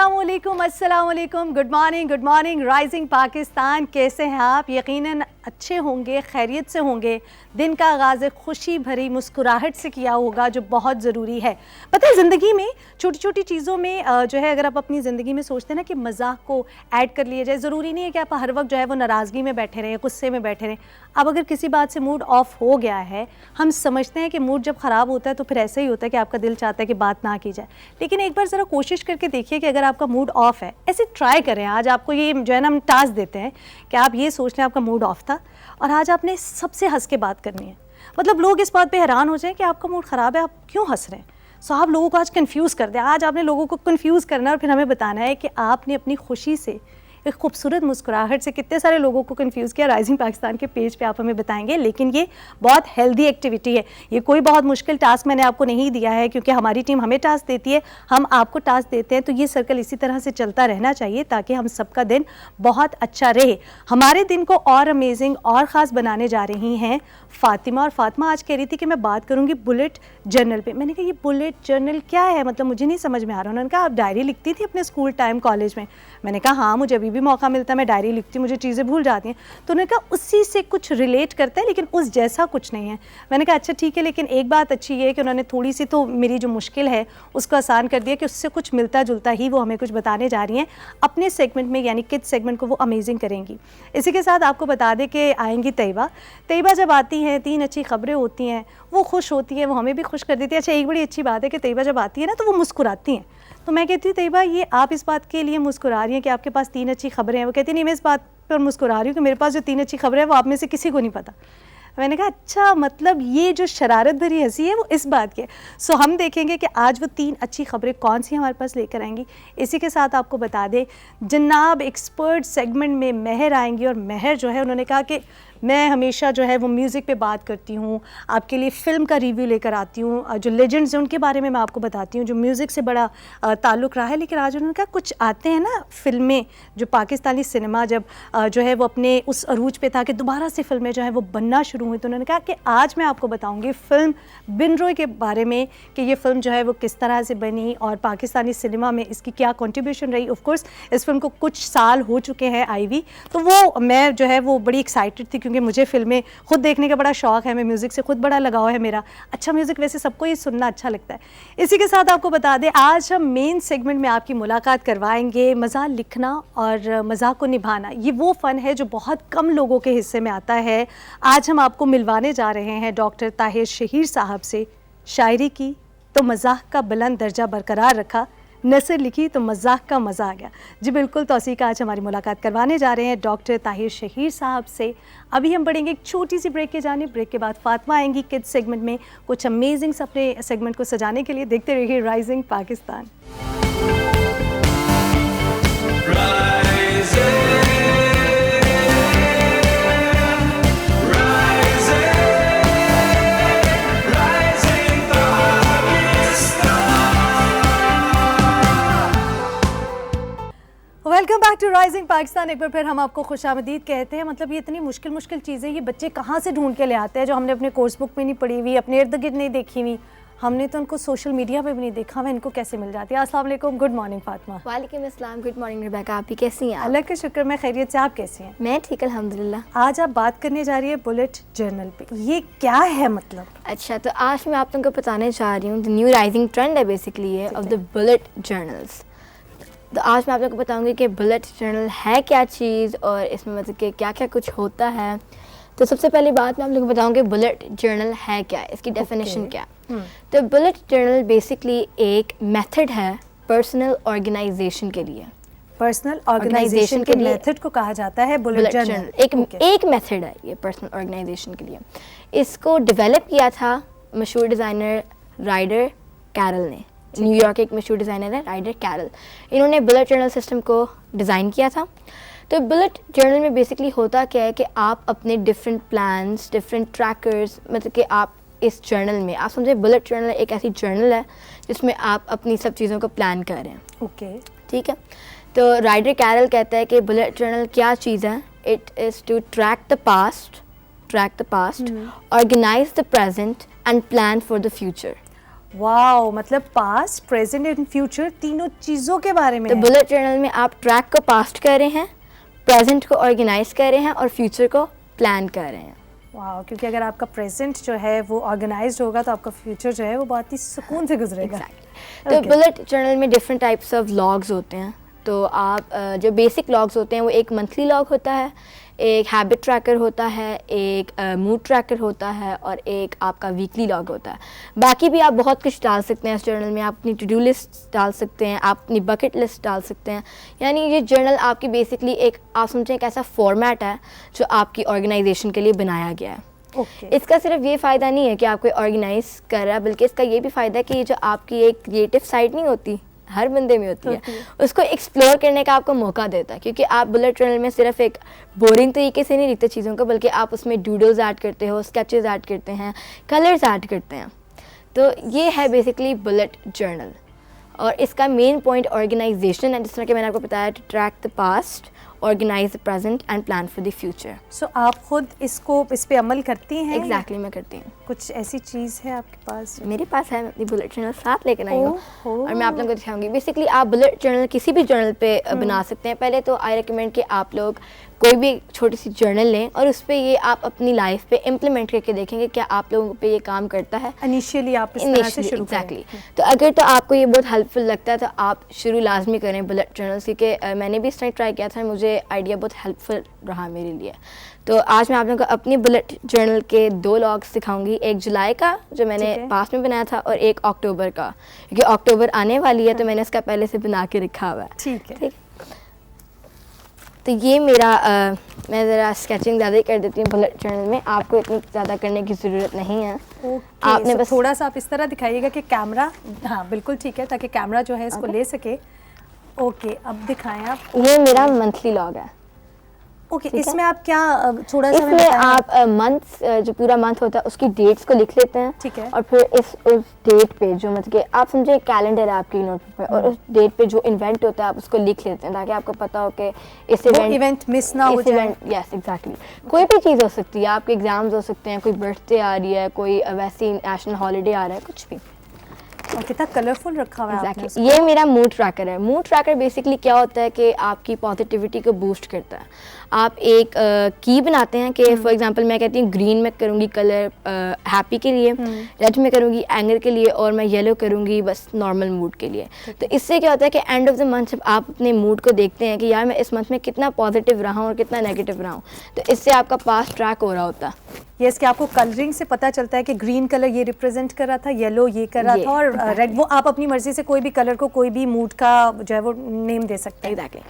अस्सलाम वालेकुम, good morning rising Pakistan. कैसे हैं आप? यकीनन अच्छे होंगे, खैरियत से होंगे। दिन का आगाज़ खुशी भरी मुस्कुराहट से किया होगा, जो बहुत ज़रूरी है। पता है ज़िंदगी में छोटी छोटी चीज़ों में जो है, अगर आप अपनी ज़िंदगी में सोचते हैं ना कि मज़ाक को ऐड कर लिया जाए, ज़रूरी नहीं है कि आप हर वक्त जो है वो नाराज़गी में बैठे रहें, गुस्से में बैठे रहें। अब अगर किसी बात से मूड ऑफ हो गया है, हम समझते हैं कि मूड जब ख़राब होता है तो फिर ऐसे ही होता है कि आपका दिल चाहता है कि बात ना की जाए। लेकिन एक बार ज़रा कोशिश करके देखिए कि अगर आपका मूड ऑफ है, ऐसे ट्राई करें। आज आपको ये जो है ना हम टास्क देते हैं कि आप ये सोच लें आपका मूड ऑफ था और आज आपने सबसे हंस के बात करनी है। मतलब लोग इस बात पे हैरान हो जाएं कि आपका मूड ख़राब है, आप क्यों हंस रहे हैं। सो आप लोगों को आज कंफ्यूज कर दें। आज आपने लोगों को कंफ्यूज करना है और फिर हमें बताना है कि आपने अपनी खुशी से, एक खूबसूरत मुस्कुराहट से कितने सारे लोगों को कंफ्यूज किया। राइजिंग पाकिस्तान के पेज पे आप हमें बताएंगे। लेकिन ये बहुत हेल्दी एक्टिविटी है, ये कोई बहुत मुश्किल टास्क मैंने आपको नहीं दिया है, क्योंकि हमारी टीम हमें टास्क देती है, हम आपको टास्क देते हैं। तो ये सर्कल इसी तरह से चलता रहना चाहिए ताकि हम सबका दिन बहुत अच्छा रहे। हमारे दिन को और अमेजिंग और ख़ास बनाने जा रही हैं फ़ातिमा। और फ़ातिमा आज कह रही थी कि मैं बात करूँगी बुलेट जर्नल पे। मैंने कहा ये बुलेट जर्नल क्या है, मतलब मुझे नहीं समझ में आ रहा। उन्होंने कहा आप डायरी लिखती थी अपने स्कूल टाइम, कॉलेज में। मैंने कहा हाँ, मुझे अभी भी मौका मिलता है, मैं डायरी लिखती हूँ, मुझे चीज़ें भूल जाती हैं। तो उन्होंने कहा उसी से कुछ रिलेट करता है, लेकिन उस जैसा कुछ नहीं है। मैंने कहा अच्छा ठीक है, लेकिन एक बात अच्छी ये है कि उन्होंने थोड़ी सी तो मेरी जो मुश्किल है उसको आसान कर दिया कि उससे कुछ मिलता जुलता ही वो हमें कुछ बताने जा रही हैं अपने सेगमेंट में, यानी किड्स सेगमेंट को वो अमेजिंग करेंगी। इसी के साथ आपको बता दें कि आएंगी तैयबा। तैयबा जब आती हैं, 3 अच्छी खबरें होती हैं, वो खुश होती हैं, वो हमें भी खुश कर देती है। अच्छा एक बड़ी अच्छी बात है कि तैयबा जब आती है ना तो वो मुस्कुराती हैं। तो मैं कहती हूँ तैयबा ये आप इस बात के लिए मुस्कुरा रही हैं कि आपके पास 3 अच्छी खबरें हैं। वो कहती नहीं, मैं इस बात पर मुस्कुरा रही हूँ कि मेरे पास जो 3 अच्छी खबरें हैं वो आप में से किसी को नहीं पता। मैंने कहा अच्छा, मतलब ये जो शरारत भरी हंसी है वो इस बात की है। सो हम देखेंगे कि आज वो 3 अच्छी खबरें कौन सी हमारे पास लेकर आएंगी। इसी के साथ आपको बता दें जनाब एक्सपर्ट सेगमेंट में महर आएंगी। और महर जो है उन्होंने कहा कि मैं हमेशा जो है वो म्यूज़िक पे बात करती हूँ, आपके लिए फ़िल्म का रिव्यू लेकर आती हूँ, जो लेजेंड्स हैं उनके बारे में मैं आपको बताती हूँ जो म्यूज़िक से बड़ा ताल्लुक़ रहा है। लेकिन आज उन्होंने कहा कुछ आते हैं ना फ़िल्में, जो पाकिस्तानी सिनेमा जब जो है वो अपने उस अरूज पे था कि दोबारा से फ़िल्में जो है वो बनना शुरू हुई। तो उन्होंने कहा कि आज मैं आपको बताऊँगी फ़िल्म बिन रॉय के बारे में कि ये फ़िल्म जो है वो किस तरह से बनी और पाकिस्तानी सिनेमा में इसकी क्या कॉन्ट्रीब्यूशन रही। ऑफकोर्स इस फिल्म को कुछ साल हो चुके हैं आई हुई, तो वो मैं जो है वो बड़ी एक्साइटेड थी क्योंकि मुझे फ़िल्में खुद देखने का बड़ा शौक़ है, मैं म्यूज़िक से खुद बड़ा लगाव है मेरा। अच्छा म्यूज़िक वैसे सबको ही सुनना अच्छा लगता है। इसी के साथ आपको बता दें आज हम मेन सेगमेंट में आपकी मुलाकात करवाएंगे मज़ाक लिखना और मज़ाक को निभाना। ये वो फ़न है जो बहुत कम लोगों के हिस्से में आता है। आज हम आपको मिलवाने जा रहे हैं डॉक्टर ताहिर शहीर साहब से। शायरी की तो मज़ाक का बुलंद दर्जा बरकरार रखा, नसर लिखी तो मज़ाक का मज़ा आ गया। जी बिल्कुल, तो उसी का आज हमारी मुलाकात करवाने जा रहे हैं डॉक्टर ताहिर शहीर साहब से। अभी हम बढ़ेंगे एक छोटी सी ब्रेक के जानिब। ब्रेक के बाद फातिमा आएंगी किड्स सेगमेंट में कुछ अमेजिंग अपने सेगमेंट को सजाने के लिए। देखते रहिए Rising Pakistan. Welcome back to Rising Pakistan. एक बार फिर हम आपको खुशामदीद कहते हैं। मतलब ये इतनी मुश्किल चीज़ें ये बच्चे कहाँ से ढूंढ के ले आते हैं जो हमने अपने कोर्स बुक में नहीं पढ़ी हुई, अपने इर्द गिर्द नहीं देखी हुई, हमने तो उनको सोशल मीडिया पे भी नहीं देखा हुआ, इनको कैसे मिल जाती है। अस्सलाम वालेकुम, गुड मॉर्निंग फातिमा। वालेकुम अस्सलाम, गुड मॉर्निंग रिबेका। आप भी कैसी हैं? अल्लाह का शुक्र, मैं खैरियत से। आप कैसी हैं? मैं ठीक अल्हम्दुलिल्लाह। आज आप बात करने जा रही है बुलेट जर्नल पे, ये क्या है मतलब? अच्छा, तो आज मैं आप लोगों को बताने जा रही हूँ द न्यू राइजिंग ट्रेंड है बेसिकली है ऑफ द बुलेट जर्नल्स। तो आज मैं आप लोगों को बताऊंगी कि बुलेट जर्नल है क्या चीज़ और इसमें मतलब कि क्या क्या कुछ होता है। तो सबसे पहली बात मैं आप लोगों को बताऊंगी बुलेट जर्नल है क्या, इसकी डेफिनेशन क्या। तो बुलेट जर्नल बेसिकली एक मेथड है पर्सनल ऑर्गेनाइजेशन के लिए। पर्सनल ऑर्गेनाइजेशन के मेथड को कहा जाता है बुलेट जर्नल। एक मेथड है ये पर्सनल ऑर्गेनाइजेशन के लिए। इसको डेवलप किया था मशहूर डिज़ाइनर राइडर कैरल ने। न्यूयॉर्क के एक मशहूर डिज़ाइनर है राइडर कैरल, इन्होंने बुलेट जर्नल सिस्टम को डिज़ाइन किया था। तो बुलेट जर्नल में बेसिकली होता क्या है कि आप अपने डिफरेंट प्लान्स, डिफरेंट ट्रैकर्स, मतलब कि आप इस जर्नल में, आप समझे बुलेट जर्नल एक ऐसी जर्नल है जिसमें आप अपनी सब चीज़ों को प्लान कर रहे हैं। ओके, ठीक है। तो राइडर कैरल कहता है कि बुलेट जर्नल क्या चीज़ है, it is to track the past, organise the present and plan for the future. Wow, मतलब पास्ट, प्रेजेंट एंड फ्यूचर तीनों चीज़ों के बारे में तो है। बुलेट जर्नल में आप ट्रैक को पास्ट कर रहे हैं, प्रेजेंट को ऑर्गेनाइज कर रहे हैं और फ्यूचर को प्लान कर रहे हैं। वाओ, क्योंकि अगर आपका प्रेजेंट जो है वो ऑर्गेनाइज्ड होगा तो आपका फ्यूचर जो है वो बहुत ही सुकून से गुजरेगा। तो Okay. बुलेट जर्नल में डिफरेंट टाइप्स ऑफ लॉग्स होते हैं। तो आप जो बेसिक लॉग्स होते हैं वो एक मंथली लॉग होता है, एक हैबिट ट्रैकर होता है, एक मूड ट्रैकर होता है और एक आपका वीकली लॉग होता है। बाकी भी आप बहुत कुछ डाल सकते हैं इस जर्नल में। आप अपनी टू डू लिस्ट डाल सकते हैं, आप अपनी बकेट लिस्ट डाल सकते हैं। यानी ये जर्नल आपकी बेसिकली एक, आप समझें, एक ऐसा फॉर्मेट है जो आपकी ऑर्गेनाइजेशन के लिए बनाया गया है। ओके। इसका सिर्फ ये फ़ायदा नहीं है कि आपको ऑर्गेनाइज कर रहा है, बल्कि इसका ये भी फ़ायदा है कि ये जो आपकी एक क्रिएटिव साइड नहीं होती, हर बंदे में होती है, उसको एक्सप्लोर करने का आपको मौका देता है। क्योंकि आप बुलेट जर्नल में सिर्फ एक बोरिंग तरीके से नहीं लिखते चीज़ों को, बल्कि आप उसमें डूडल्स ऐड करते हो, स्केचेस ऐड करते हैं, कलर्स ऐड करते हैं। तो ये है बेसिकली बुलेट जर्नल। और इसका मेन पॉइंट ऑर्गेनाइजेशन है, जिस तरह कि मैंने आपको बताया, to track the past, organise the present and plan for the future. So आप खुद इस पे अमल करती हैं? एग्जैक्टली मैं करती हूँ। कुछ ऐसी चीज़ है आपके पास? मेरे पास है, मैं अपनी बुलेट जर्नल साथ लेकर आई हूँ ओह। और मैं आप लोगों को दिखाऊंगी। बेसिकली आप बुलेट जर्नल किसी भी जर्नल पे बना सकते हैं। पहले तो आई रिकमेंड कि आप लोग कोई भी छोटी सी जर्नल लें और उस पर ये आप अपनी लाइफ पे इम्प्लीमेंट करके देखेंगे क्या आप लोगों पे ये काम करता है। इनिशियली आप इस तरह से शुरू करें। एग्जैक्टली। तो अगर तो आपको ये बहुत हेल्पफुल लगता है तो आप शुरू लाजमी करें बुलेट जर्नल, क्योंकि मैंने भी इस तरह ट्राई किया था, मुझे आइडिया बहुत हेल्पफुल रहा मेरे लिए। तो आज मैं आप लोगों को अपनी बुलेट जर्नल के 2 लॉग्स दिखाऊंगी, एक जुलाई का जो मैंने पास में बनाया था और एक अक्टूबर का, क्योंकि अक्टूबर आने वाली है तो मैंने इसका पहले से बना के रखा हुआ है। ठीक है। तो ये मेरा मैं ज़रा स्केचिंग ज़्यादा ही कर देती हूँ बुलेट जर्नल में, आपको इतनी ज़्यादा करने की ज़रूरत नहीं है। आपने बस थोड़ा सा आप इस तरह दिखाइएगा कि कैमरा, हाँ बिल्कुल ठीक है, ताकि कैमरा जो है इसको ले सके। ओके, अब दिखाएं आप। ये मेरा मंथली लॉग है। ओके, इसमें आप क्या थोड़ा सा इसमें आप मंथ, जो पूरा मंथ होता है उसकी डेट्स को लिख लेते हैं। ठीक है। और फिर उस डेट पे जो, मतलब कि आप समझे एक कैलेंडर है आपकी नोटबुक में, और उस डेट पे जो इवेंट होता है आप उसको लिख लेते हैं, ताकि आपको पता हो कि इस इवेंट मिस ना हो जाए। Yes exactly. कोई भी चीज़ हो सकती है, आपके एग्जाम्स हो सकते हैं, कोई बर्थडे आ रही है, कोई वैसी नेशनल हॉलीडे आ रहा है, कुछ भी। और कितना कलरफुल रखा हुआ है आपने उसको। ये मेरा मूड ट्रैकर है। मूड ट्रैकर बेसिकली क्या होता है कि आपकी पॉजिटिविटी को बूस्ट करता है। आप एक की बनाते हैं कि फॉर एग्जांपल मैं कहती हूँ ग्रीन में करूँगी कलर हैप्पी के लिए, रेड में करूँगी एंगर के लिए, और मैं येलो करूँगी बस नॉर्मल मूड के लिए। तो इससे क्या होता है कि एंड ऑफ द मंथ जब आप अपने मूड को देखते हैं कि यार मैं इस मंथ में कितना पॉजिटिव रहा हूँ और कितना नेगेटिव रहा हूँ, तो इससे आपका पास्ट ट्रैक हो रहा होता है। ये इसके आपको कलरिंग से पता चलता है कि ग्रीन कलर ये रिप्रेजेंट कर रहा था, येलो ये कर रहा था, और रेड, वो आप अपनी मर्जी से कोई भी कलर को कोई भी मूड का जो है वो नेम दे सकते हैं। एग्जैक्टली।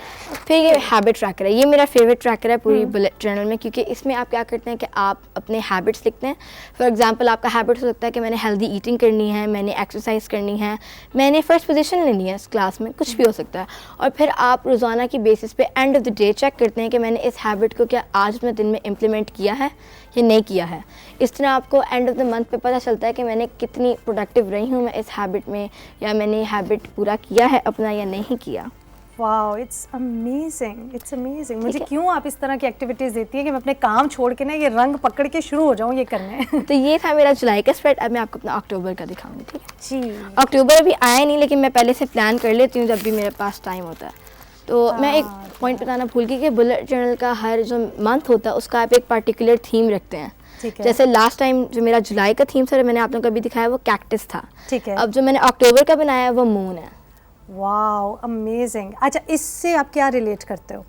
फिर ये हैबिट ट्रैकर है। ये मेरा फेवरेट ट्रैकर है पूरी बुलेट जर्नल में, क्योंकि इसमें आप क्या करते हैं कि आप अपने हैबिट्स लिखते हैं। फॉर एग्जांपल आपका हैबिट हो सकता है कि मैंने हेल्दी ईटिंग करनी है, मैंने एक्सरसाइज करनी है, मैंने फर्स्ट पोजीशन लेनी है इस क्लास में, कुछ भी हो सकता है। और फिर आप रोज़ाना की बेसिस पे end of the day check करते हैं कि मैंने इस हैबिट को क्या आज अपने दिन में इम्प्लीमेंट किया है या नहीं किया है। इस तरह आपको एंड ऑफ द मंथ पे पता चलता है कि मैंने कितनी प्रोडक्टिव रही हूँ मैं इस हैबिट में, या मैंने हैबिट पूरा किया है अपना या नहीं किया। Wow, it's amazing, it's amazing. मुझे क्यों आप इस तरह की एक्टिविटीज़ देती हैं कि मैं अपने काम छोड़ के ना ये रंग पकड़ के शुरू हो जाऊँ ये करने। तो ये था मेरा जुलाई का स्प्रेड। अब मैं आपको अपना अक्टूबर का दिखाऊंगी, ठीक है जी। अक्टूबर अभी आया नहीं, लेकिन मैं पहले से प्लान कर लेती हूँ जब भी मेरे पास टाइम होता है। तो मैं एक पॉइंट बताना भूल गई कि बुलेट जर्नल का हर जो मंथ होता है उसका आप एक पर्टिकुलर थीम रखते हैं। जैसे लास्ट टाइम जो मेरा जुलाई का थीम था, मैंने आप लोगों को अभी दिखाया, वो कैक्टस था। ठीक है। अब जो मैंने अक्टूबर का बनाया है वो मून है। Wow, amazing. अच्छा, इससे आप क्या रिलेट करते हो?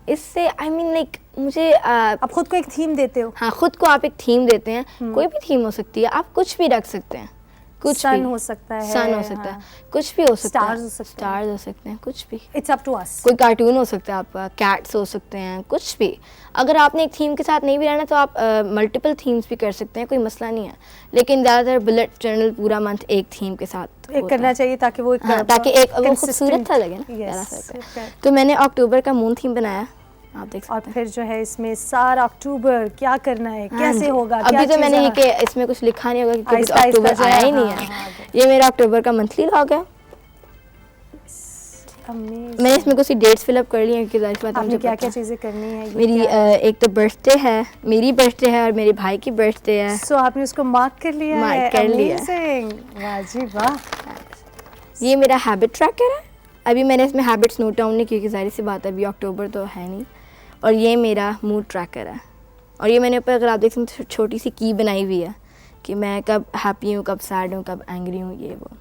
इससे आई मीन लाइक मुझे आप खुद को एक थीम देते हो? हाँ, खुद को आप एक थीम देते हैं। कोई भी थीम हो सकती है, आप कुछ भी रख सकते हैं। कुछ सन भी हो सकता है, सन हो सकता है, कुछ भी हो सकता है, स्टार्स हो सकते हैं, स्टार्स हो सकते हैं, कुछ भी। It's up to us. कोई कार्टून हो सकता है आपका, कैट्स हो सकते हैं, कुछ भी। अगर आपने एक थीम के साथ नहीं भी रहना तो आप मल्टीपल थीम्स भी कर सकते हैं, कोई मसला नहीं है। लेकिन ज़्यादातर बुलेट जर्नल पूरा मंथ एक थीम के साथ एक करना चाहिए ताकि वो ताकि एक वो खूबसूरत सा लगे ना। तो मैंने अक्टूबर का मून थीम बनाया, आप देख सकते हैं। और फिर जो है इसमें सारा अक्टूबर क्या करना है, कैसे होगा, अभी तो मैंने ये कि इसमें कुछ लिखा नहीं होगा क्योंकि अक्टूबर आया ही नहीं है। ये मेरा अक्टूबर का मंथली लॉग है। Amazing. मैंने इसमें कुछ डेट्स फिलअप कर ली हैं क्योंकि जाहिर सी बात है आपने मुझे क्या पता क्या है। चीज़ें करनी है? ये मेरी क्या है? एक तो बर्थडे है, मेरी बर्थडे है और मेरे भाई की बर्थडे है। सो आपने उसको मार्क कर लिया है? मार्क कर लिया। Amazing. वाह जी वाह। ये मेरा हैबिट ट्रैकर है। अभी मैंने इसमें हैबिट्स नोट डाउन नहीं क्योंकि जाहिर सी बात है अभी अक्टूबर तो है नहीं। और ये मेरा मूड ट्रैकर है और ये मैंने ऊपर अगर आप देख सकते हैं छोटी सी की बनाई हुई है कि मैं कब हैप्पी हूँ, कब सैड हूँ, कब एंग्री हूँ, ये वो।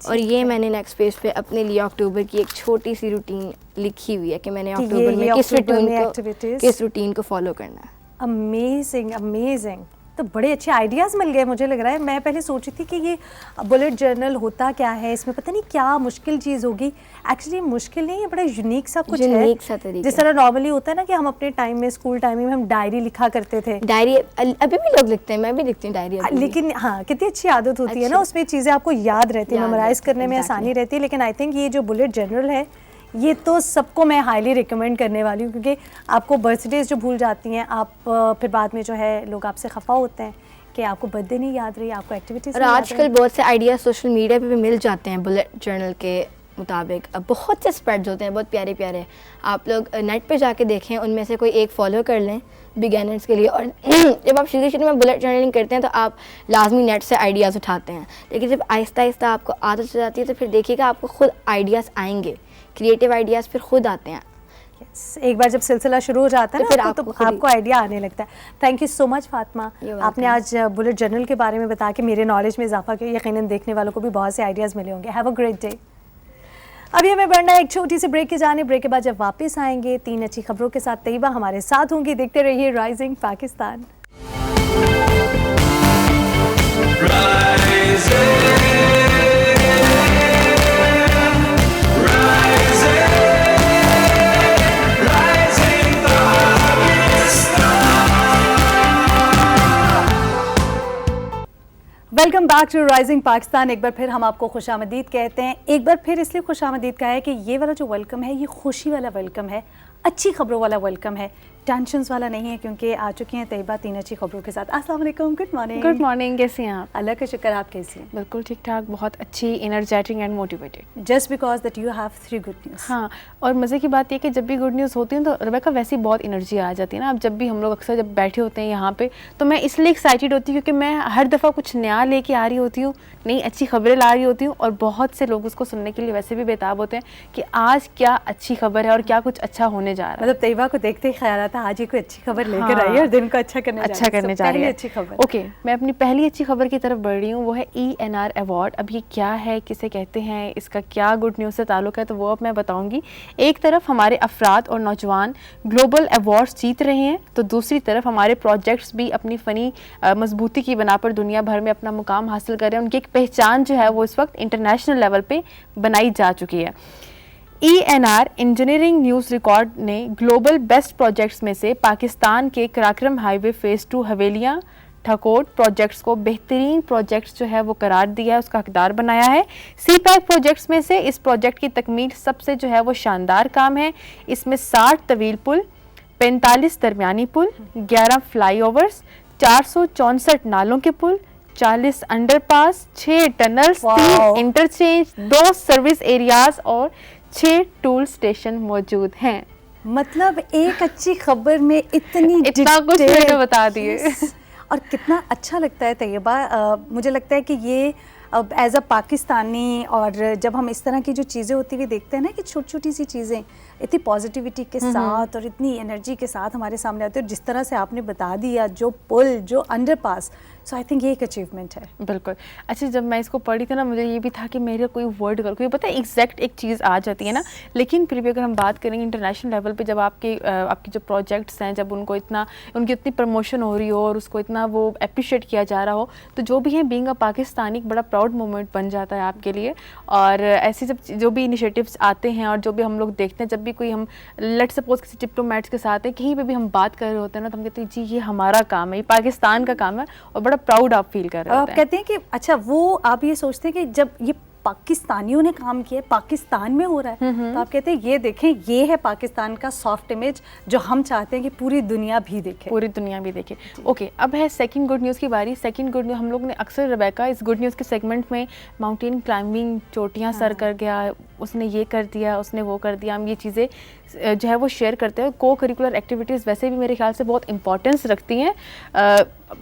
और ये मैंने नेक्स्ट पेज पे अपने लिए अक्टूबर की एक छोटी सी रूटीन लिखी हुई है कि मैंने कि अक्टूबर में activities? किस रूटीन को फॉलो करना है। Amazing amazing. तो बड़े अच्छे आइडियाज़ मिल गए मुझे लग रहा है। मैं पहले सोची थी कि ये बुलेट जर्नल होता क्या है, इसमें पता नहीं क्या मुश्किल चीज़ होगी। एक्चुअली मुश्किल नहीं है, बड़ा यूनिक सा कुछ है। यूनिक सा तरीका। जिस तरह नॉर्मली होता है ना कि हम अपने टाइम में स्कूल टाइमिंग में हम डायरी लिखा करते थे। डायरी अभी भी लोग लिखते हैं, मैं भी लिखती हूँ डायरी अभी भी। लेकिन हाँ, कितनी अच्छी आदत होती है ना, उसमें चीज़ें आपको याद रहती है, याद मेमोराइज रहती है, करने में exactly. आसानी रहती है। लेकिन आई थिंक ये जो बुलेट जर्नल है ये तो सबको मैं हाईली रिकमेंड करने वाली हूँ, क्योंकि आपको बर्थडेज जो भूल जाती हैं आप, फिर बाद में जो है लोग आपसे खफा होते हैं कि आपको बर्थडे नहीं याद रही, आपको एक्टिविटीज। और आजकल बहुत से आइडिया सोशल मीडिया पे भी मिल जाते हैं बुलेट जर्नल के मुताबिक। अब बहुत से स्प्रेड्स होते हैं बहुत प्यारे प्यारे, आप लोग नेट पे जाके देखें, उनमें से कोई एक फॉलो कर लें बिगनर्स के लिए। और जब आप शुरू में बुलेट जर्नलिंग करते हैं तो आप लाजमी नेट से आइडियाज़ उठाते हैं, लेकिन जब आहिस्ता आहिस्ता आपको आदत हो जाती है तो फिर देखिएगा आपको खुद आइडियाज़ आएंगे, क्रिएटिव आइडियाज़ फिर खुद आते हैं। एक बार जब सिलसिला शुरू हो जाता है तो फिर ना तो आपको आइडिया आने लगता है। Thank you so much Fatima, आपने आज बुलेट जर्नल के बारे में बता के मेरे नॉलेज में इजाफा किया। यकीनन देखने वालों को भी बहुत से आइडियाज़ मिले होंगे। Have a great day. अभी हमें बढ़ना है एक छोटी सी ब्रेक की जाने। ब्रेक के बाद जब वापस आएंगे 3 अच्छी खबरों के साथ तैयबा हमारे साथ होंगी। देखते रहिए Rising Pakistan. Welcome back to Rising Pakistan. एक बार फिर हम आपको खुशामदीद कहते हैं। एक बार फिर इसलिए खुशामदीद कहा है कि ये वाला जो वेलकम है ये खुशी वाला वेलकम है, अच्छी खबरों वाला वेलकम है, टेंशन्स वाला नहीं है, क्योंकि आ चुकी हैं तैयबा 3 अच्छी खबरों के साथ। अस्सलाम वालेकुम, गुड मॉर्निंग। गुड मॉर्निंग, कैसे हैं आप? अल्लाह का शुक्र, आप कैसी हैं? बिल्कुल ठीक ठाक, बहुत अच्छी, energetic and motivated. Just because that you have 3 good news. हाँ, और मज़े की बात ये कि जब भी गुड न्यूज़ होती है तो रेबेका वैसे ही बहुत एनर्जी आ जाती है ना। अब जब भी हम लोग अक्सर जब बैठे होते हैं यहाँ पे तो मैं इसलिए एक्साइटेड होती हूँ क्योंकि मैं हर दफ़ा कुछ नया लेके आ रही होती हूँ, नई अच्छी खबरें ला रही होती हूँ, और बहुत से लोग उसको सुनने के लिए वैसे भी बेताब होते हैं कि आज क्या अच्छी खबर है और क्या कुछ अच्छा होने जा रहा है। मतलब तैयबा को देखते ही ख्याल आता आज ये कोई अच्छी खबर लेकर आई है और दिन को अच्छा करने जा रही है। है अच्छी खबर। ओके, मैं अपनी पहली अच्छी खबर की तरफ बढ़ रही हूँ, वो है ENR अवार्ड। अब ये क्या है, किसे कहते हैं, इसका क्या गुड न्यूज़ से ताल्लुक़ है, तो वो अब मैं बताऊँगी। एक तरफ हमारे अफराद और नौजवान ग्लोबल अवार्ड्स जीत रहे हैं, तो दूसरी तरफ हमारे प्रोजेक्ट्स भी अपनी फ़नी मजबूती की बना पर दुनिया भर में अपना मुकाम हासिल कर रहे हैं। उनकी एक पहचान जो है वो इस वक्त इंटरनेशनल लेवल पे बनाई जा चुकी है। ENR इंजीनियरिंग न्यूज़ रिकॉर्ड ने ग्लोबल बेस्ट प्रोजेक्ट्स में से पाकिस्तान के कराक्रम हाईवे फ़ेज़ 2 हवेलियाँ ठकोट प्रोजेक्ट्स को बेहतरीन प्रोजेक्ट्स जो है वो करार दिया है, उसका हकदार बनाया है। CPAC प्रोजेक्ट्स में से इस प्रोजेक्ट की तकमील सबसे जो है वो शानदार काम है। इसमें 60 तवील पुल, 45 दरमियानी पुल, 11 फ्लाईओवर्स, 464 नालों के पुल, 40 underpass, 6 tunnels, 3 interchange, 2 service areas और 6 टूल स्टेशन मौजूद हैं। मतलब एक अच्छी खबर में इतना कुछ मैंने बता दिए। और कितना अच्छा लगता है तैयबा। मुझे लगता है कि ये अब एज अ पाकिस्तानी, और जब हम इस तरह की जो चीज़ें होती हुई देखते हैं ना कि छोटी छोटी सी चीज़ें इतनी पॉजिटिविटी के साथ और इतनी एनर्जी के साथ हमारे सामने आती है, और जिस तरह से आपने बता दिया, जो पुल, जो अंडरपास, सो आई थिंक ये एक अचीवमेंट है। बिल्कुल। अच्छा, जब मैं इसको पढ़ी थी ना, मुझे ये भी था कि मेरे कोई वर्ड कर, कोई पता है एग्जैक्ट एक चीज़ आ जाती है ना, लेकिन फिर भी अगर हम बात करेंगे इंटरनेशनल लेवल पे, जब आपके जो प्रोजेक्ट्स हैं, जब उनको इतना, उनकी इतनी प्रमोशन हो रही हो और उसको इतना वो अप्रिशिएट किया जा रहा हो, तो जो भी है बीइंग अ पाकिस्तानी एक बड़ा प्राउड मोमेंट बन जाता है आपके लिए। और ऐसी जब जो भी इनिशिएटिव्स आते हैं और जो भी हम लोग देखते हैं, जब भी कोई हम लेट सपोज किसी डिप्लोमेट्स के साथ है, कहीं पे भी हम बात कर रहे होते हैं ना, तो हम कहते हैं जी ये हमारा काम है, ये पाकिस्तान का काम है, और बड़ा प्राउड आप फील कर रहे होते हैं। कहते हैं कि अच्छा, वो आप ये सोचते हैं कि जब ये पाकिस्तानियों ने काम किया, पाकिस्तान में हो रहा है, तो आप कहते हैं ये देखें, ये है पाकिस्तान का सॉफ्ट इमेज जो हम चाहते हैं कि पूरी दुनिया भी देखे। पूरी दुनिया भी देखे। ओके, अब है सेकंड गुड न्यूज़ की बारी। सेकंड गुड न्यूज़ हम लोग ने अक्सर रेबेका इस गुड न्यूज़ के सेगमेंट में माउंटेन क्लाइंबिंग, चोटियां सर कर गया, उसने ये कर दिया, उसने वो कर दिया, हम ये चीज़ें जो है वो शेयर करते हैं। को करिकुलर एक्टिविटीज़ वैसे भी मेरे ख्याल से बहुत इंपॉर्टेंस रखती हैं।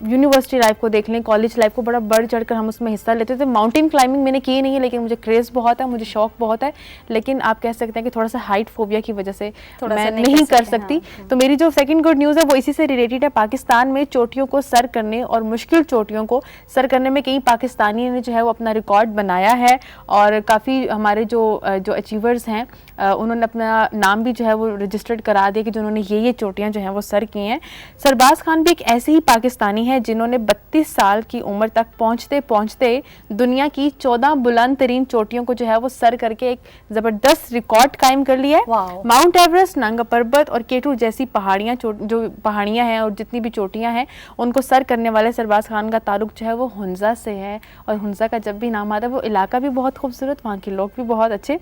यूनिवर्सिटी लाइफ को देख लें, कॉलेज लाइफ को, बड़ा बढ़ चढ़ कर हम उसमें हिस्सा लेते थे। माउंटेन क्लाइंबिंग मैंने की नहीं है, लेकिन मुझे क्रेज़ बहुत है, मुझे शौक बहुत है, लेकिन आप कह सकते हैं कि थोड़ा सा हाइट फोबिया की वजह से मैं नहीं कर सकती। हाँ। तो मेरी जो सेकंड गुड न्यूज़ है वो इसी से रिलेटेड है। पाकिस्तान में चोटियों को सर करने और मुश्किल चोटियों को सर करने में कई पाकिस्तानी ने जो है वो अपना रिकॉर्ड बनाया है, और काफ़ी हमारे जो अचीवर्स हैं उन्होंने अपना नाम भी जो है वो रजिस्टर्ड करा दिया कि जिन्होंने ये चोटियाँ जो हैं वो सर की हैं। सरबाज खान भी एक ऐसे ही पाकिस्तानी है जिन्होंने 32 साल की उम्र तक पहुँचते पहुँचते दुनिया की 14 बुलंद तरीन चोटियों को जो है वो सर करके एक ज़बरदस्त रिकॉर्ड कायम कर लिया है। माउंट एवरेस्ट, नांगा पर्वत और केटू जैसी पहाड़ियाँ, जो पहाड़ियाँ हैं और जितनी भी चोटियाँ हैं, उनको सर करने वाले सरबाज खान का ताल्लुक जो है वो हुंजा से है। और हुंजा का जब भी नाम आता है वो इलाका भी बहुत खूबसूरत, वहाँ के लोग भी बहुत अच्छे।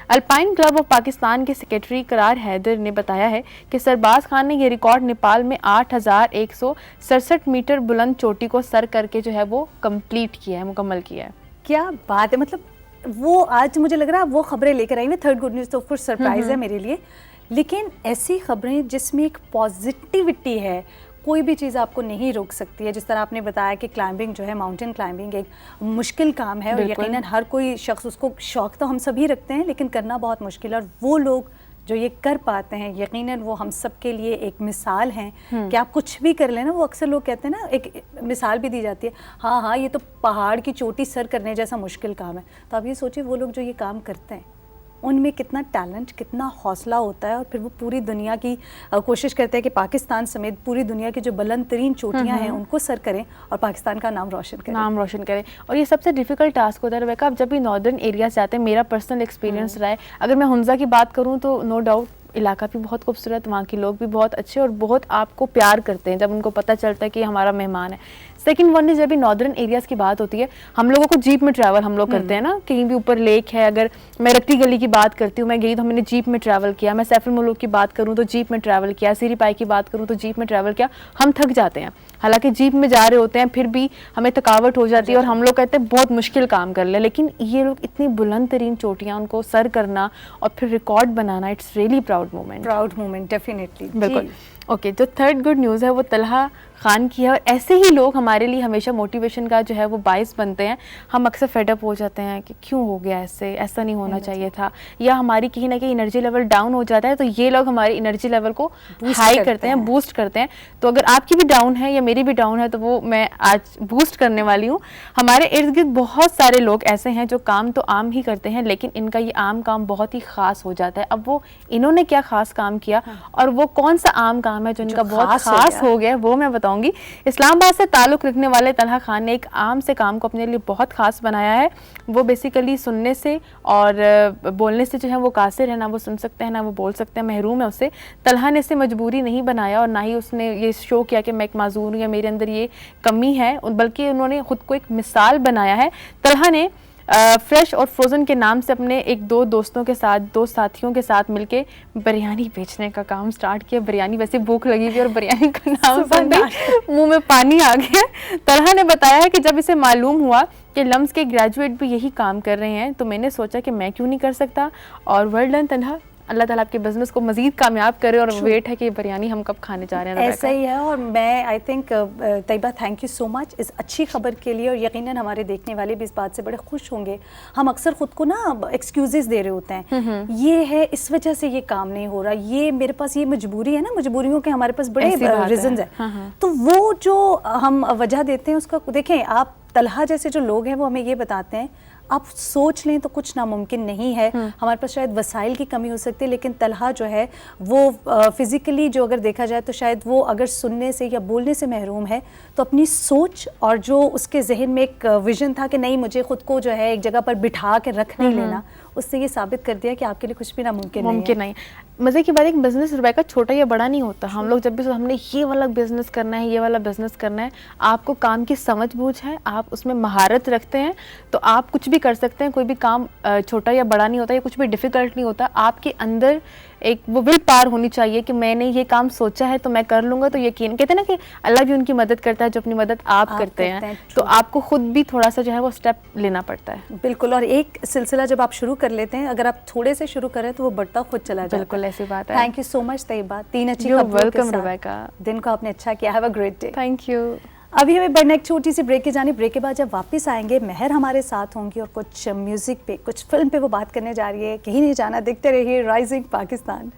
अल्पाइन क्लब ऑफ पाकिस्तान के सेक्रेटरी करार हैदर ने बताया है कि सरबाज खान ने यह रिकॉर्ड नेपाल में 8,167 मीटर बुलंद चोटी को सर करके जो है वो कंप्लीट किया है, मुकम्मल किया है। क्या बात है, मतलब वो आज मुझे लग रहा है वो खबरें लेकर आई। थर्ड गुड न्यूज़ तो ऑफ कोर्स सरप्राइज है मेरे लिए, लेकिन ऐसी खबरें जिसमें एक पॉजिटिविटी है, कोई भी चीज़ आपको नहीं रोक सकती है। जिस तरह आपने बताया कि क्लाइंबिंग जो है, माउंटेन क्लाइंबिंग एक मुश्किल काम है, और यकीनन हर कोई शख्स, उसको शौक तो हम सभी रखते हैं, लेकिन करना बहुत मुश्किल है। और वो लोग जो ये कर पाते हैं, यकीनन वो हम सब के लिए एक मिसाल हैं कि आप कुछ भी कर लेना। वो अक्सर लोग कहते हैं ना, एक मिसाल भी दी जाती है, हाँ ये तो पहाड़ की चोटी सर करने जैसा मुश्किल काम है। तो आप ये सोचिए वो लोग जो ये काम करते हैं उनमें कितना टैलेंट, कितना हौसला होता है, और फिर वो पूरी दुनिया की कोशिश करते हैं कि पाकिस्तान समेत पूरी दुनिया की जो बुलंद तरीन चोटियाँ हैं उनको सर करें और पाकिस्तान का नाम रोशन करें। और ये सबसे डिफिकल्ट टास्क होता है रबैका। आप जब भी नॉर्दर्न एरिया से आते हैं, मेरा पर्सनल एक्सपीरियंस रहा है, अगर मैं हुंजा की बात करूँ तो नो डाउट इलाका भी बहुत खूबसूरत, वहाँ के लोग भी बहुत अच्छे और बहुत आपको प्यार करते हैं जब उनको पता चलता है कि हमारा मेहमान है। सेकंड वन इज जब भी नॉर्दर्न एरियाज की बात होती है, हम लोगों को जीप में ट्रैवल हम लोग करते हैं ना, कहीं भी ऊपर लेक है, अगर मैं रत्ती गली की बात करती हूँ, मैं गई तो मैंने जीप में ट्रैवल किया, मैं सैफर मुल्क की बात करूँ तो जीप में ट्रैवल किया, सीरी पाई की बात करूँ तो जीप में ट्रैवल किया। हम थक जाते हैं, हालांकि जीप में जा रहे होते हैं, फिर भी हमें थकावट हो जाती है और हम लोग कहते हैं बहुत मुश्किल काम कर ले, लेकिन ये लोग इतनी बुलंद तरीन चोटियाँ, उनको सर करना और फिर record banana, it's really proud moment. Definitely, बिल्कुल। ओके, जो थर्ड गुड न्यूज़ है वो तलहा खान की है, और ऐसे ही लोग हमारे लिए हमेशा मोटिवेशन का जो है वो बाइस बनते हैं। हम अक्सर फेडअप हो जाते हैं कि क्यों हो गया ऐसे, ऐसा नहीं होना चाहिए था, या हमारी कहीं ना कहीं एनर्जी लेवल डाउन हो जाता है, तो ये लोग हमारी एनर्जी लेवल को हाई करते हैं, बूस्ट करते हैं। तो अगर आपकी भी डाउन है या मेरी भी डाउन है तो वो मैं आज बूस्ट करने वाली हूँ। हमारे इर्द गिर्द बहुत सारे लोग ऐसे हैं जो काम तो आम ही करते हैं, लेकिन इनका ये आम काम बहुत ही ख़ास हो जाता है। अब वो इन्होंने क्या ख़ास काम किया और वो कौन सा आम काम है जो इनका बहुत ख़ास हो गया, वो मैं बताऊंगी। इस्लामाबाद से ताल्लुक़ रखने वाले तलहा खान ने एक आम से काम को अपने लिए बहुत ख़ास बनाया है। वो बेसिकली सुनने से और बोलने से जो है वो कासिर है, ना वो सुन सकते हैं ना वो बोल सकते हैं, महरूम है उससे। तलहा ने इसे मजबूरी नहीं बनाया और ना ही उसने ये शो किया कि मैं एक माजूर हूँ या मेरे अंदर ये कमी है, बल्कि उन्होंने ख़ुद को एक मिसाल बनाया है। तलहा ने फ्रेश और फ्रोज़न के नाम से अपने दो साथियों के साथ मिलके बिरयानी बेचने का काम स्टार्ट किया। बिरयानी, वैसे भूख लगी हुई और बिरयानी का नाम सुनते मुंह में पानी आ गया। तलहा ने बताया है कि जब इसे मालूम हुआ कि लम्स के ग्रेजुएट भी यही काम कर रहे हैं तो मैंने सोचा कि मैं क्यों नहीं कर सकता। और वेल डन तलहा, अल्लाह ताला आपके बिजनेस को मज़ीद कामयाब करे। और वेट है कि बिरयानी हम कब खाने जा रहे हैं। ऐसा ही है, और मैं I think Tayyaba, thank you so much इस अच्छी खबर के लिए, और यकीनन हमारे देखने वाले भी इस बात से बड़े खुश होंगे। हम अक्सर खुद को ना एक्सक्यूजेस दे रहे होते हैं, ये है इस वजह से ये काम नहीं हो रहा, ये मेरे पास ये मजबूरी है ना, मजबूरियों के हमारे पास बड़े रीजंस हैं। तो वो जो हम वजह देते हैं उसका देखें, आप तलहा जैसे जो लोग हैं वो हमें ये बताते हैं आप सोच लें तो कुछ नामुमकिन नहीं है। हमारे पास शायद वसाइल की कमी हो सकती है, लेकिन तलहा जो है वो फिज़िकली जो अगर देखा जाए तो शायद वो अगर सुनने से या बोलने से महरूम है, तो अपनी सोच और जो उसके जहन में एक विज़न था कि नहीं मुझे ख़ुद को जो है एक जगह पर बिठा के रख नहीं लेना, उससे ये साबित कर दिया कि आपके लिए कुछ भी नामुमकिन नहीं। मज़े की बात, एक बिज़नेस रुपए छोटा या बड़ा नहीं होता। हम लोग जब भी हमने ये वाला बिज़नेस करना है, ये वाला बिज़नेस करना है, आपको काम की समझ बूझ है, आप उसमें महारत रखते हैं, तो आप कुछ भी कर सकते हैं। कोई भी काम छोटा या बड़ा नहीं होता, या कुछ भी डिफ़िकल्ट नहीं होता। आपके अंदर एक वो विल पावर होनी चाहिए कि मैंने ये काम सोचा है तो मैं कर लूँगा, तो यकीन, कहते हैं ना कि अल्लाह भी उनकी मदद करता है जो अपनी मदद आप करते हैं, तो आपको खुद भी थोड़ा सा जो है वो स्टेप लेना पड़ता है। बिल्कुल, और एक सिलसिला जब आप शुरू कर लेते हैं, अगर आप थोड़े से शुरू करें तो वो बढ़ता खुद चला जाता है। बिल्कुल ऐसी बात है। Thank you so much Tayyaba, 3 अच्छी You're खबरों के welcome, साथ रुबैका। दिन को आपने अच्छा किया। Have a great day. Thank you. अभी हमें बढ़ना एक छोटी सी ब्रेक की जानी। ब्रेक के बाद जब वापस आएंगे महर हमारे साथ होंगी और कुछ म्यूजिक पे, कुछ फिल्म पे वो बात करने जा रही है। कहीं नहीं जाना, देखते रहिए Rising Pakistan.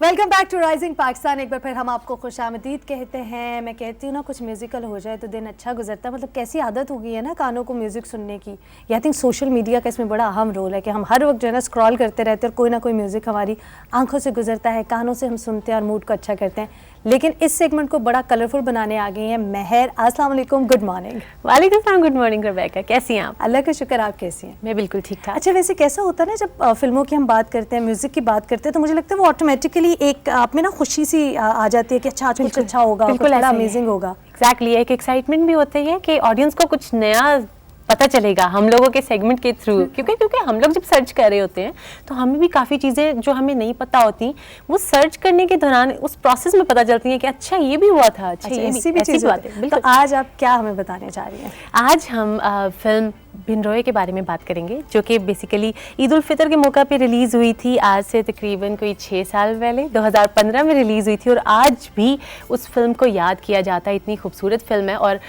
Welcome back to Rising Pakistan. एक बार फिर हम आपको खुशामदीद कहते हैं। मैं कहती हूँ ना, कुछ म्यूजिकल हो जाए तो दिन अच्छा गुजरता है। मतलब कैसी आदत हो गई है ना कानों को म्यूज़िक सुनने की। आई थिंक सोशल मीडिया का इसमें बड़ा अहम रोल है कि हम हर वक्त जो है ना स्क्रॉल करते रहते हैं और कोई ना कोई म्यूज़िक हमारी आंखों से गुजरता है, कानों से हम सुनते हैं और मूड को अच्छा करते हैं। लेकिन इस सेगमेंट को बड़ा कलरफुल बनाने आ गई हैं महर। अस्सलाम वालेकुम, गुड मॉर्निंग। वालेकुम सलाम, गुड मॉर्निंग रुबैका, कैसी हैं आप? अल्लाह का शुक्र, आप कैसी हैं? मैं बिल्कुल ठीक ठाक। अच्छा, वैसे कैसा होता है ना जब फिल्मों की हम बात करते हैं, म्यूजिक की बात करते हैं, तो मुझे लगता है वो ऑटोमेटिकली एक आप में ना खुशी सी आ जाती है कि अच्छा आज कुछ अच्छा होगा, कुछ बड़ा अमेजिंग होगा। एग्जैक्टली, एक एक्साइटमेंट भी होती है कि ऑडियंस को कुछ नया पता चलेगा हम लोगों के सेगमेंट के थ्रू, क्योंकि हम लोग जब सर्च कर रहे होते हैं तो हमें भी काफ़ी चीज़ें जो हमें नहीं पता होती वो सर्च करने के दौरान उस प्रोसेस में पता चलती हैं कि अच्छा ये भी हुआ था, अच्छा ये ऐसी भी चीज़ बात है। तो आज आप क्या हमें बताने जा रही हैं? आज हम फिल्म बिन रोए के बारे में बात करेंगे, जो कि बेसिकली ईद उल फितर के मौका पे रिलीज़ हुई थी। आज से तकरीबन कोई 6 साल पहले 2015 में रिलीज़ हुई थी और आज भी उस फिल्म को याद किया जाता है। इतनी खूबसूरत फिल्म है और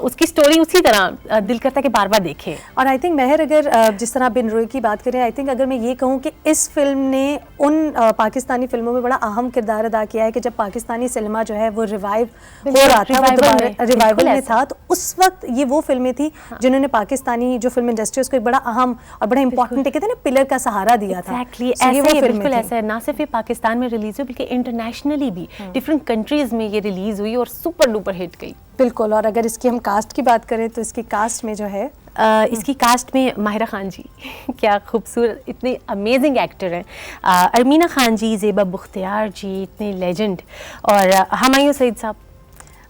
उसकी स्टोरी उसी तरह दिल करता है कि बार बार देखें। और आई थिंक महर, अगर जिस तरह बिन रोए की बात करें, आई थिंक अगर मैं ये कहूँ कि इस फिल्म ने उन पाकिस्तानी फिल्मों में बड़ा अहम किरदार अदा किया है कि जब पाकिस्तानी सिनेमा जो है वो रिवाइव हो रहा था, रिवाइवल में था, तो उस वक्त ये वो फिल्में थी जिन्होंने पाकिस्तानी जो फिल्म इंडस्ट्री उसको एक बड़ा अहम और बड़ा इंपॉर्टेंट कहते हैं ना पिलर का सहारा दिया था। Exactly, ऐसे बिल्कुल ऐसा है। ना सिर्फ ये पाकिस्तान में रिलीज हुई बल्कि इंटरनेशनली भी डिफरेंट कंट्रीज में ये रिलीज हुई और सुपर डुपर हिट गई। बिल्कुल। और अगर इसकी हम कास्ट की बात करें तो इसकी कास्ट में जो है इसकी कास्ट में माहिरा खान जी क्या खूबसूरत, इतने अमेजिंग एक्टर हैं। अरमीना खान जी, ज़ेबा बुख्तियार जी, इतने लेजेंड, और हुमायूं सईद साहब।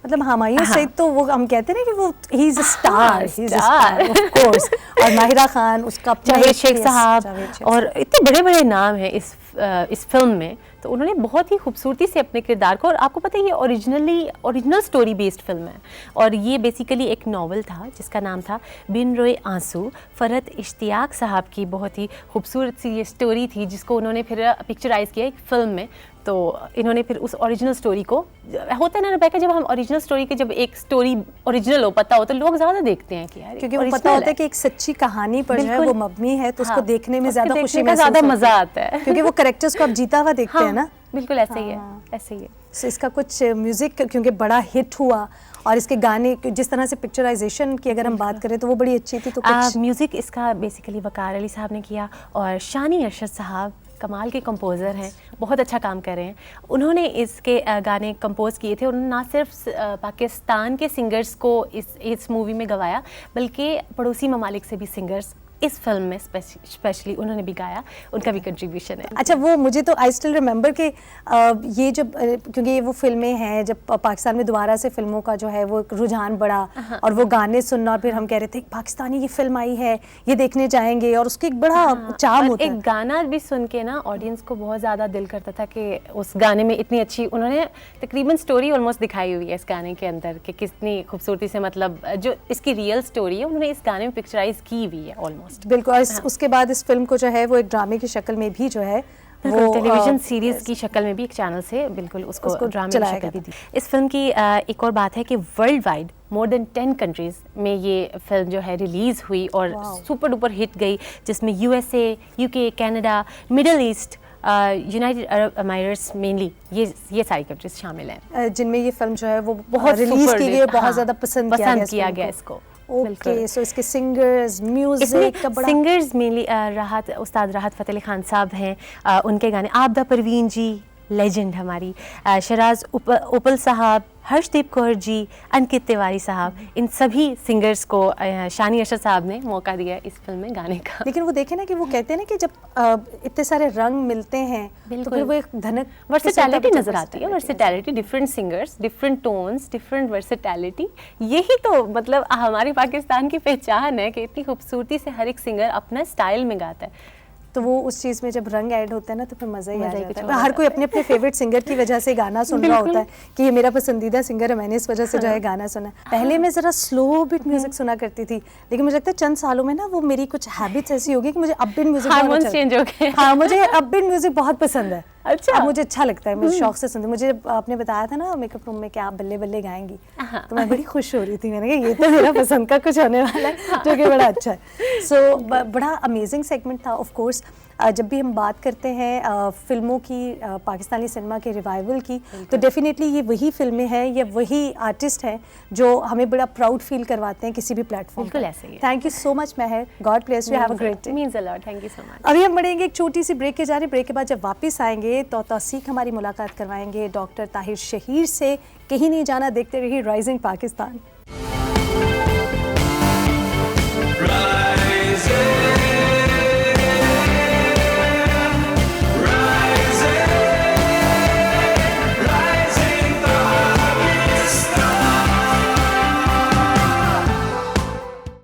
मतलब हुमायूं सईद तो वो हम कहते हैं ना कि वो he is a star, he is a star of course. और माहिरा खान, उसका जावेद शेख साहब, और इतने बड़े बड़े नाम हैं इस फिल्म में। तो उन्होंने बहुत ही खूबसूरती से अपने किरदार को, और आपको पता है ये ओरिजिनल स्टोरी बेस्ड फिल्म है और ये बेसिकली एक नावल था जिसका नाम था बिन रोए आंसू। फरहत इश्तियाक साहब की बहुत ही खूबसूरत सी ये स्टोरी थी जिसको उन्होंने फिर पिक्चराइज किया एक फिल्म में। तो इन्होंने फिर उस ओरिजिनल स्टोरी को, होता है ना रुबैका, जब हम ओरिजिनल स्टोरी के, जब एक स्टोरी ओरिजिनल हो पता हो तो लोग ज़्यादा देखते हैं कि यार, क्योंकि वो पता होता है कि एक सच्ची कहानी पर जो है वो मबनी है, तो उसको देखने में ज़्यादा खुशी में ज़्यादा मज़ा आता है क्योंकि वो कैरेक्टर्स को आप जीता हुआ देखते हैं ना। बिल्कुल ऐसे ही है, ऐसे ही है। So, इसका कुछ म्यूज़िक क्योंकि बड़ा हिट हुआ और इसके गाने जिस तरह से पिक्चराइजेशन की अगर हम बात करें तो वो बड़ी अच्छी थी। तो कुछ म्यूज़िक इसका बेसिकली वकार अली साहब ने किया और शानी अरशद साहब कमाल के कंपोज़र हैं, बहुत अच्छा काम कर रहे हैं। उन्होंने इसके गाने कंपोज़ किए थे। उन्होंने ना सिर्फ पाकिस्तान के सिंगर्स को इस मूवी में गवाया बल्कि पड़ोसी ममालिक से भी सिंगर्स इस फिल्म में स्पेशली उन्होंने भी गाया, उनका भी कंट्रीब्यूशन है। अच्छा, वो मुझे तो आई स्टिल रिमेंबर कि ये जब क्योंकि ये वो फिल्में हैं जब पाकिस्तान में दोबारा से फिल्मों का जो है वो एक रुझान बढ़ा और वो गाने सुनना, और फिर हम कह रहे थे पाकिस्तानी ये फिल्म आई है, ये देखने जाएंगे, और उसकी एक बड़ा चार्म होता है। एक गाना भी सुन के ना ऑडियंस को बहुत ज़्यादा दिल करता था कि उस गाने में इतनी अच्छी उन्होंने तकरीबन स्टोरी ऑलमोस्ट दिखाई हुई है इस गाने के अंदर कि कितनी खूबसूरती से, मतलब जो इसकी रियल स्टोरी है उन्होंने इस गाने में पिक्चराइज की हुई है ऑलमोस्ट। बिल्कुल। उसके बाद इस फिल्म को जो है वो एक ड्रामे की शक्ल में भी जो है वो टेलीविजन सीरीज की शक्ल में भी एक चैनल से बिल्कुल उसको ड्रामे की शक्ल भी दी। इस फिल्म की एक और बात है कि world wide more than 10 countries में ये फिल्म जो है रिलीज़ हुई और सुपर डुपर हिट गई, जिसमें USA, UK, Canada, middle east, United Arab अमीरात मेनली ये सारी कंट्रीज शामिल हैं जिनमें ये फिल्म जो है वो बहुत रिलीज की गई, बहुत ज़्यादा पसंद किया गया इसको। ओके, सो इसके सिंगर्स, म्यूजिक का बड़ा सिंगर्स मेनली उस्ताद राहत फ़तेह अली खान साहब हैं, उनके गाने, आबदा परवीन जी, लेजेंड हमारी शराज उपल साहब, हर्षदीप कौर जी, अंकित तिवारी साहब, इन सभी सिंगर्स को शानी अशरफ साहब ने मौका दिया इस फिल्म में गाने का। लेकिन वो देखे ना कि वो कहते हैं ना कि जब इतने सारे रंग मिलते हैं तो फिर वो एक धनक वर्सेटैलिटी नजर आती है, versatility, different singers, different tones, different versatility. यही तो मतलब हमारे पाकिस्तान की पहचान है कि इतनी खूबसूरती से हर एक सिंगर अपना स्टाइल में गाता है। तो वो उस चीज़ में जब रंग ऐड होता है ना तो फिर मज़ा ही आ जाता है। हर कोई अपने अपने फेवरेट सिंगर की वजह से गाना सुन रहा होता है कि ये मेरा पसंदीदा सिंगर है, मैंने इस वजह से जो है गाना सुना। पहले मैं ज़रा स्लो बिट म्यूजिक सुना करती थी, लेकिन मुझे लगता है चंद सालों में ना वो मेरी कुछ हैबिट्स ऐसी हो गई कि मुझे अपबीट म्यूजिक हार्मोन्स चेंज हो गए। हाँ, मुझे अपबीट म्यूजिक बहुत पसंद है। अच्छा, अब मुझे अच्छा लगता है, मुझे शौक से सुनती। मुझे आपने बताया था ना मेकअप रूम में कि आप बल्ले बल्ले गाएंगी, तो मैं बड़ी खुश हो रही थी। मैंने कहा ये तो मेरा पसंद का कुछ होने वाला है, जो कि बड़ा अच्छा है। सो बड़ा अमेजिंग सेगमेंट था। ऑफ कोर्स जब भी हम बात करते हैं फिल्मों की, पाकिस्तानी सिनेमा के रिवाइवल की, तो डेफिनेटली ये वही फिल्में हैं, ये वही आर्टिस्ट हैं जो हमें बड़ा प्राउड फील करवाते हैं किसी भी प्लेटफॉर्म पर। बिल्कुल ऐसे ही। Thank you so much Mehar, God bless you, have a great day. Means a lot, thank you so much. अभी हम बढ़ेंगे एक छोटी सी ब्रेक के जा रहे। ब्रेक के बाद जब वापस आएंगे तो तौसीक हमारी मुलाकात करवाएंगे डॉक्टर ताहिर शहीर से। कहीं नहीं जाना, देखते रहिए राइजिंग पाकिस्तान।